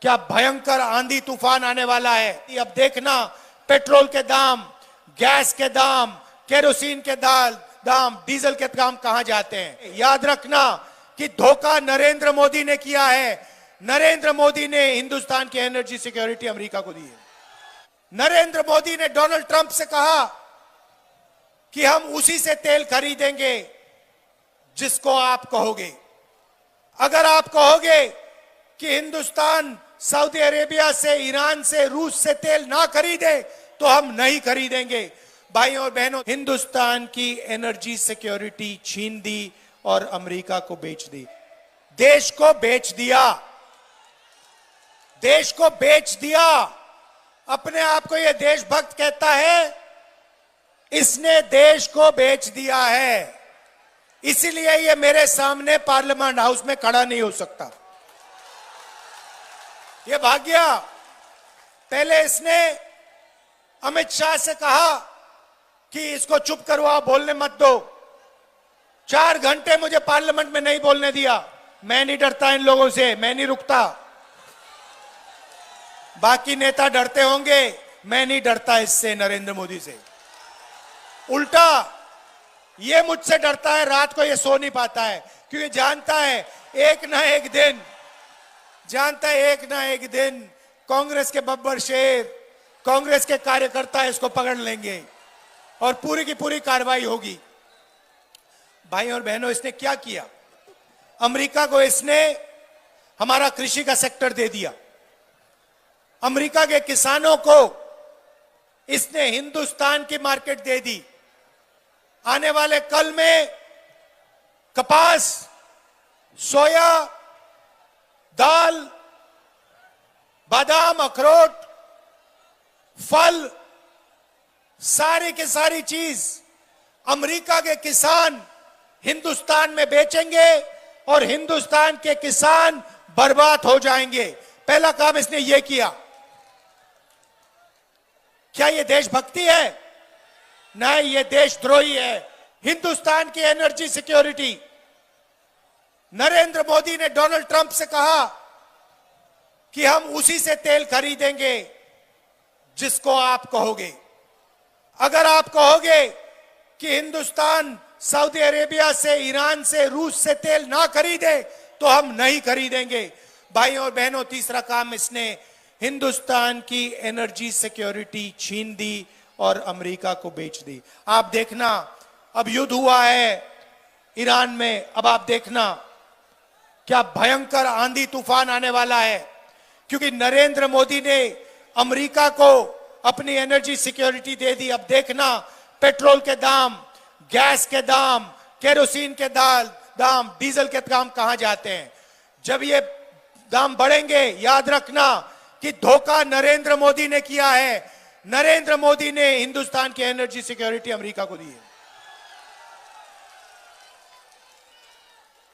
क्या भयंकर आंधी तूफान आने वाला है। अब देखना पेट्रोल के दाम, गैस के दाम, केरोसिन के दाम, डीजल के दाम कहां जाते हैं। याद रखना कि धोखा नरेंद्र मोदी ने किया है। नरेंद्र मोदी ने हिंदुस्तान की एनर्जी सिक्योरिटी अमेरिका को दी है। नरेंद्र मोदी ने डोनाल्ड ट्रंप से कहा कि हम उसी से तेल खरीदेंगे जिसको आप कहोगे। अगर आप कहोगे कि हिंदुस्तान सऊदी अरेबिया से, ईरान से, रूस से तेल ना खरीदे तो हम नहीं खरीदेंगे। भाइयों और बहनों, हिंदुस्तान की एनर्जी सिक्योरिटी छीन दी और अमेरिका को बेच दी। देश को बेच दिया, देश को बेच दिया। अपने आप को यह देशभक्त कहता है, इसने देश को बेच दिया है। इसीलिए ये मेरे सामने पार्लियामेंट हाउस में खड़ा नहीं हो सकता। ये भाग गया। पहले इसने अमित शाह से कहा कि इसको चुप करवाओ, बोलने मत दो। 4 घंटे मुझे पार्लियामेंट में नहीं बोलने दिया। मैं नहीं डरता इन लोगों से, मैं नहीं रुकता। बाकी नेता डरते होंगे, मैं नहीं डरता इससे, नरेंद्र मोदी से। उल्टा ये मुझसे डरता है। रात को ये सो नहीं पाता है क्योंकि जानता है एक ना एक दिन कांग्रेस के बब्बर शेर, कांग्रेस के कार्यकर्ता इसको पकड़ लेंगे और पूरी की पूरी कार्रवाई होगी। भाई और बहनों, इसने क्या किया? अमेरिका को इसने हमारा कृषि का सेक्टर दे दिया। अमेरिका के किसानों को इसने हिंदुस्तान की मार्केट दे दी। आने वाले कल में कपास, सोया, दाल, बादाम, अखरोट, फल, सारी की सारी चीज अमेरिका के किसान हिंदुस्तान में बेचेंगे और हिंदुस्तान के किसान बर्बाद हो जाएंगे। पहला काम इसने यह किया। क्या यह देशभक्ति है? नहीं, यह देशद्रोही है। हिंदुस्तान की एनर्जी सिक्योरिटी। नरेंद्र मोदी ने डोनाल्ड ट्रंप से कहा कि हम उसी से तेल खरीदेंगे जिसको आप कहोगे। अगर आप कहोगे कि हिंदुस्तान सऊदी अरेबिया से, ईरान से, रूस से तेल ना खरीदे तो हम नहीं खरीदेंगे। भाइयों और बहनों, तीसरा काम इसने हिंदुस्तान की एनर्जी सिक्योरिटी छीन दी और अमेरिका को बेच दी। आप देखना, अब युद्ध हुआ है ईरान में। अब आप देखना क्या भयंकर आंधी तूफान आने वाला है, क्योंकि नरेंद्र मोदी ने अमेरिका को अपनी एनर्जी सिक्योरिटी दे दी। अब देखना पेट्रोल के दाम, गैस के दाम, केरोसिन के दाम, डीजल के दाम कहां जाते हैं। जब ये दाम बढ़ेंगे, याद रखना कि धोखा नरेंद्र मोदी ने किया है। नरेंद्र मोदी ने हिंदुस्तान की एनर्जी सिक्योरिटी अमेरिका को दी है।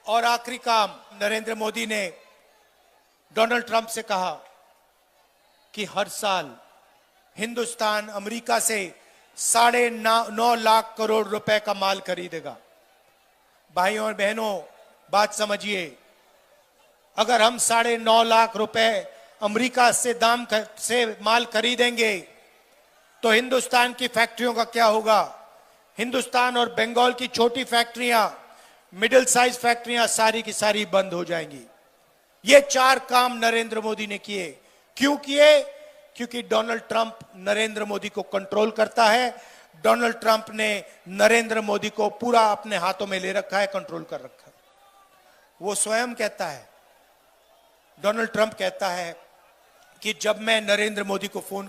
और आखिरी काम, नरेंद्र मोदी ने डोनाल्ड ट्रंप से कहा कि हर साल हिंदुस्तान अमेरिका से 9.5 लाख करोड़ रुपए का माल खरीदेगा। भाइयों और बहनों, बात समझिए। अगर हम 9.5 लाख रुपए अमेरिका से माल खरीदेंगे तो हिंदुस्तान की फैक्ट्रियों का क्या होगा? हिंदुस्तान और बंगाल की छोटी फैक्ट्रियां, मिडिल साइज फैक्ट्रियां सारी की सारी बंद हो जाएंगी। ये 4 काम नरेंद्र मोदी ने किए। क्यों किए? क्योंकि डोनाल्ड ट्रंप नरेंद्र मोदी को कंट्रोल करता है। डोनाल्ड ट्रंप ने नरेंद्र मोदी को पूरा अपने हाथों में ले रखा है, कंट्रोल कर रखा है। वो स्वयं कहता है, डोनाल्ड ट्रंप कहता है कि जब मैं नरेंद्र मोदी को फोन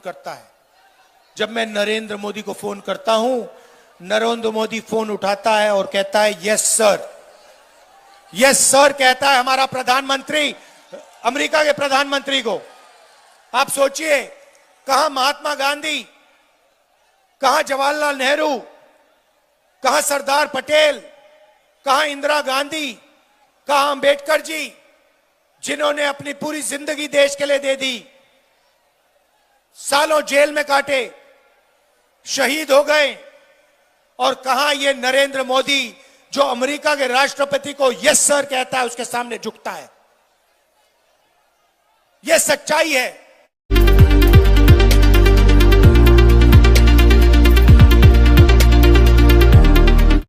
करता हूं, नरेंद्र मोदी फोन उठाता है और कहता है यस सर। यस सर कहता है हमारा प्रधानमंत्री, अमेरिका के प्रधानमंत्री को। आप सोचिए, कहां महात्मा गांधी, कहां जवाहरलाल नेहरू, कहां सरदार पटेल, कहां इंदिरा गांधी, कहां अंबेडकर जी, जिन्होंने अपनी पूरी जिंदगी देश के लिए दे दी, सालों जेल में काटे, शहीद हो गए। और कहां ये नरेंद्र मोदी जो अमेरिका के राष्ट्रपति को यस सर कहता है, उसके सामने झुकता है। यह सच्चाई है।